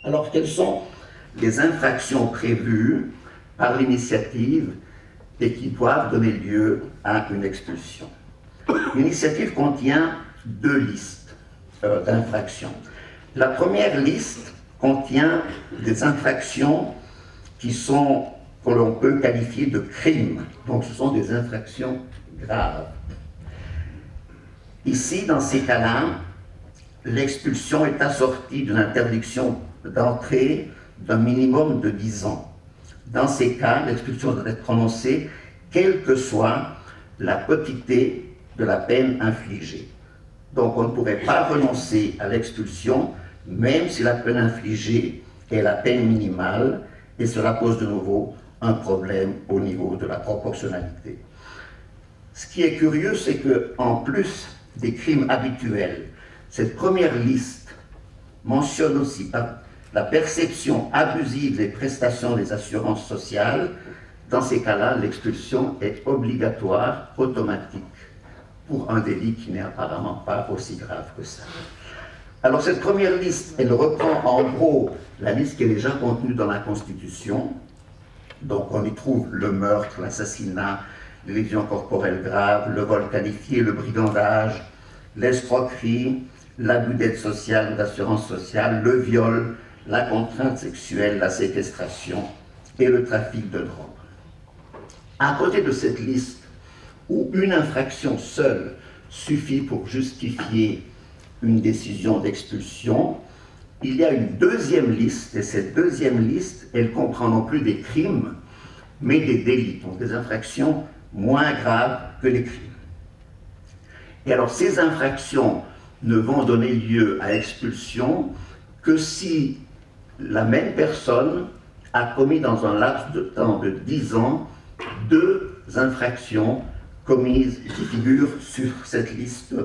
Alors, quelles sont les infractions prévues par l'initiative et qui doivent donner lieu à une expulsion? L'initiative contient deux listes d'infractions. La première liste contient des infractions que l'on peut qualifier de crimes. Donc ce sont des infractions graves. Ici, dans ces cas-là, l'expulsion est assortie d'une interdiction d'entrée d'un minimum de 10 ans. Dans ces cas, l'expulsion doit être prononcée quelle que soit la quotité de la peine infligée. Donc on ne pourrait pas renoncer à l'expulsion, même si la peine infligée est la peine minimale, et cela pose de nouveau un problème au niveau de la proportionnalité. Ce qui est curieux, c'est qu'en plus des crimes habituels, cette première liste mentionne aussi la perception abusive des prestations des assurances sociales. Dans ces cas-là, l'expulsion est obligatoire, automatique, pour un délit qui n'est apparemment pas aussi grave que ça. Alors cette première liste, elle reprend en gros la liste qui est déjà contenue dans la Constitution. Donc on y trouve le meurtre, l'assassinat, les lésions corporelles graves, le vol qualifié, le brigandage, l'escroquerie, l'abus d'aide sociale, d'assurance sociale, le viol, la contrainte sexuelle, la séquestration et le trafic de drogue. À côté de cette liste, où une infraction seule suffit pour justifier une décision d'expulsion, il y a une deuxième liste, et cette deuxième liste, elle comprend non plus des crimes, mais des délits, donc des infractions moins graves que les crimes. Et alors ces infractions ne vont donner lieu à expulsion que si la même personne a commis dans un laps de temps de 10 ans deux infractions commises qui figurent sur cette liste,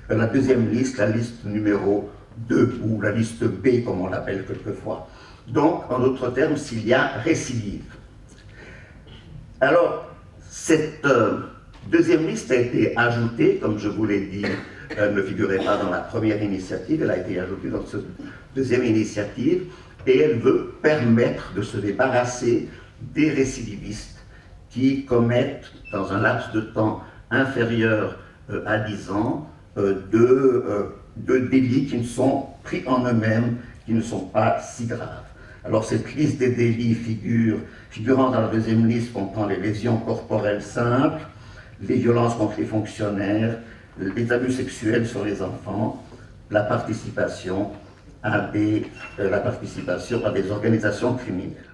la deuxième liste, la liste numéro 2, ou la liste B comme on l'appelle quelquefois. Donc, en d'autres termes, s'il y a récidive. Alors, cette deuxième liste a été ajoutée, comme je vous l'ai dit, elle ne figurait pas dans la première initiative, elle a été ajoutée dans cette deuxième initiative, et elle veut permettre de se débarrasser des récidivistes qui commettent, dans un laps de temps inférieur à 10 ans, de délits qui ne sont pris en eux-mêmes, qui ne sont pas si graves. Alors cette liste des délits figurant dans la deuxième liste comprend les lésions corporelles simples, les violences contre les fonctionnaires, les abus sexuels sur les enfants, la participation à des organisations criminelles.